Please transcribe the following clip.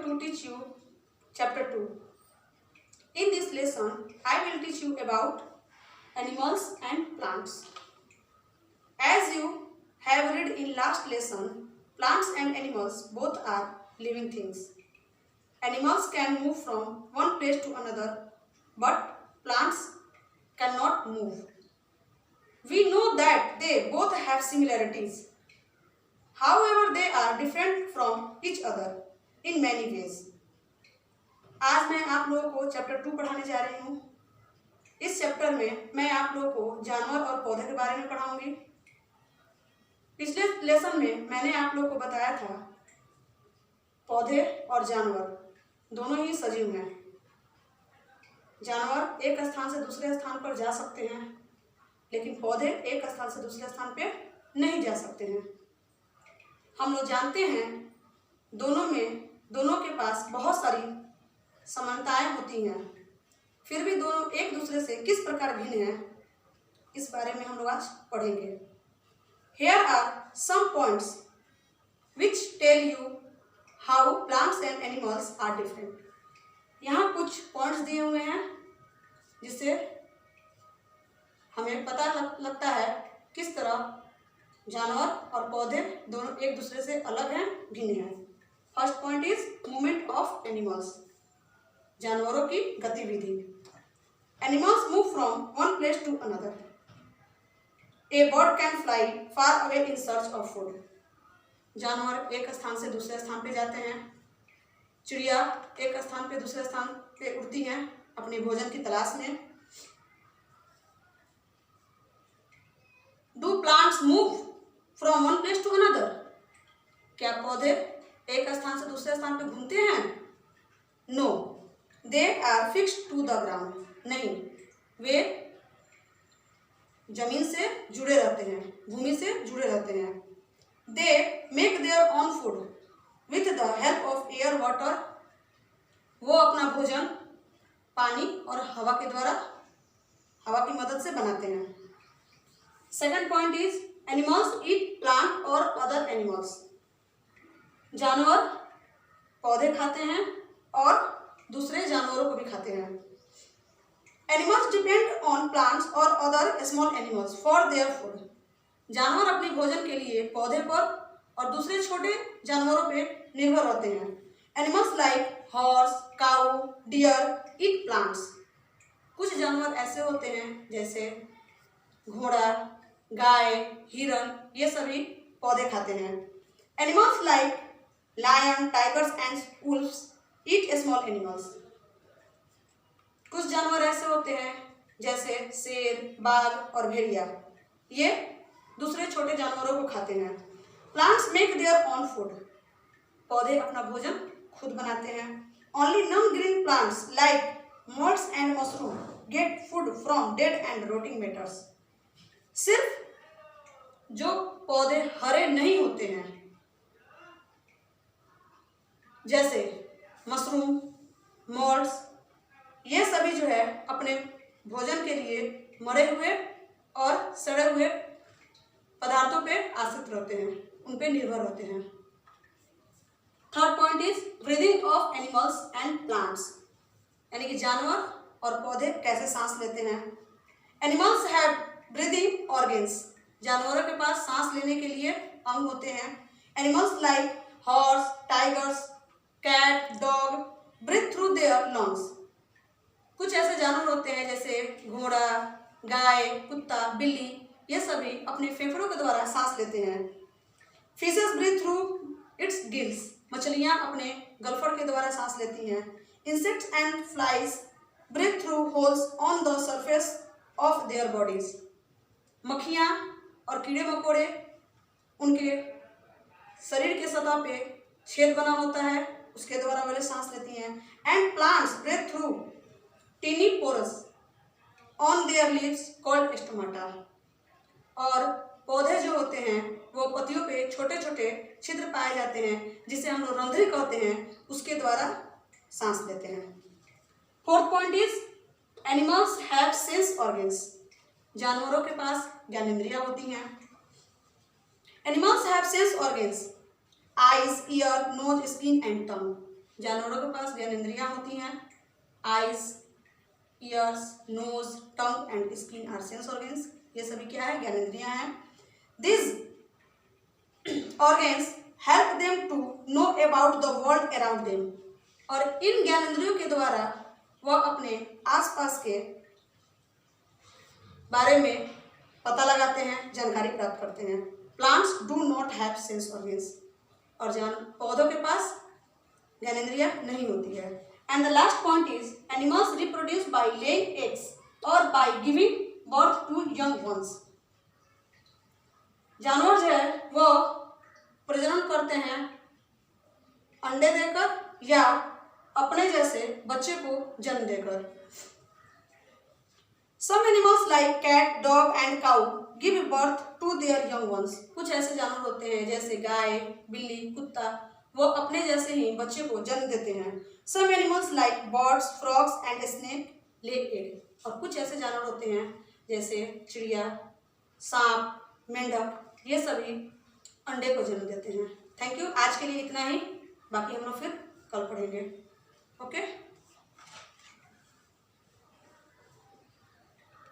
to teach you chapter 2. In this lesson, I will teach you about animals and plants. As you have read in last lesson, plants and animals both are living things. Animals can move from one place to another, but plants cannot move. We know that they both have similarities. However, they are different from each other in many ways. आज मैं आप लोगों को chapter 2 पढ़ाने जा रही हूँ। इस चैप्टर में मैं आप लोगों को जानवर और पौधे के बारे में पढ़ाऊंगी। पिछले लेसन में मैंने आप लोगों को बताया था पौधे और जानवर दोनों ही सजीव हैं। जानवर एक स्थान से दूसरे स्थान पर जा सकते हैं, लेकिन पौधे एक स्थान से दूसरे स्थान पर नहीं जा सकते हैं। हम लोग जानते हैं दोनों के पास बहुत सारी समानताएं होती हैं, फिर भी दोनों एक दूसरे से किस प्रकार भिन्न हैं, इस बारे में हम लोग आज पढ़ेंगे। Here are some points which tell you how plants and animals are different. यहाँ कुछ पॉइंट्स दिए हुए हैं जिससे हमें पता लगता है किस तरह जानवर और पौधे दोनों एक दूसरे से अलग हैं, भिन्न हैं। First point is movement of animals, जानवरों की गतिविधि। Animals move from one place to another. A bird can fly far away in search of food. जानवर एक स्थान से दूसरे स्थान पे जाते हैं। चिड़िया एक स्थान पे दूसरे स्थान पे उड़ती हैं अपने भोजन की तलाश में। Do plants move from one place to another? क्या पौधे एक स्थान से दूसरे स्थान पे घूमते हैं? No, they are fixed to the ground. नहीं, वे जमीन से जुड़े रहते हैं, भूमि से जुड़े रहते हैं। They make their own food with the help of air water. वो अपना भोजन पानी और हवा के द्वारा, हवा की मदद से बनाते हैं। Second point is animals eat plant और अदर एनिमल्स। जानवर पौधे खाते हैं और दूसरे जानवरों को भी खाते हैं। एनिमल्स डिपेंड ऑन प्लांट्स और other small animals for their food. जानवर अपने भोजन के लिए पौधे पर और दूसरे छोटे जानवरों पे निर्भर रहते हैं। एनिमल्स लाइक हॉर्स, काऊ, डियर ईट प्लांट्स। कुछ जानवर ऐसे होते हैं जैसे घोड़ा, गाय, हिरन, ये सभी पौधे खाते हैं। Animals like lion, tigers and wolves eat small animals. कुछ जानवर ऐसे होते हैं जैसे शेर, बाघ और भेड़िया, ये दूसरे छोटे जानवरों को खाते हैं। Plants make their own food. पौधे अपना भोजन खुद बनाते हैं। Only non green plants like moulds and mushroom get food from dead and rotting matters. सिर्फ जो पौधे हरे नहीं होते हैं जैसे मशरूम, मोल्ड्स, ये सभी जो है अपने भोजन के लिए मरे हुए और सड़े हुए पदार्थों पे आश्रित रहते हैं, उन पे निर्भर होते हैं। Third point is breathing of animals and plants, यानी कि जानवर और पौधे कैसे सांस लेते हैं। Animals have breathing organs. जानवरों के पास सांस लेने के लिए अंग होते हैं। Animals like horse, tigers, cat, dog breathe through their lungs. कुछ ऐसे जानवर होते हैं जैसे घोड़ा, गाय, कुत्ता, बिल्ली, ये सभी अपने फेफड़ों के द्वारा सांस लेते हैं। Fishes breathe through its gills. मछलियाँ अपने गलफड़ के द्वारा सांस लेती हैं। Insects and flies breathe through holes on the surface of their bodies. मक्खियाँ और कीड़े मकोड़े, उनके शरीर के सतह पे छेद बना होता है, उसके द्वारा वे सांस लेती हैं। And plants breathe through tiny pores on their leaves called stomata. और पौधे जो होते हैं वो पत्तियों पे छोटे छोटे छिद्र पाए जाते हैं जिसे हम लोग रंध्री कहते हैं, उसके द्वारा सांस लेते हैं। Fourth point is animals have sense organs. जानवरों के पास ज्ञानेंद्रियां होती हैं। Animals have sense organs, eyes, ear, nose, skin and tongue. जानवरों के पास ज्ञानेंद्रियां होती हैं। Eyes, ears, nose, tongue and skin are sense organs. ये सभी क्या है? ज्ञानेंद्रियां हैं। This organs help them to know about the world around them. और इन ज्ञानेंद्रियों के द्वारा वह अपने आसपास के बारे में पता लगाते हैं, जानकारी प्राप्त करते हैं। Plants do not have sense organs. और पौधों के पास ज्ञानेंद्रियां नहीं होती है। And the last point is animals reproduce by laying eggs और by giving birth to young ones. जानवर जो है वो प्रजनन करते हैं अंडे देकर या अपने जैसे बच्चे को जन्म देकर। Some animals like cat, dog and cow give birth to their young ones. कुछ ऐसे जानवर होते हैं जैसे गाय, बिल्ली, कुत्ता, वो अपने जैसे ही बच्चे को जन्म देते हैं। Some animals like birds, frogs and snake lay egg. और कुछ ऐसे जानवर होते हैं जैसे चिड़िया, सांप, मेंढक, ये सभी अंडे को जन्म देते हैं। Thank you. आज के लिए इतना ही, बाकी हम लोग फिर कल पढ़ेंगे। ओके।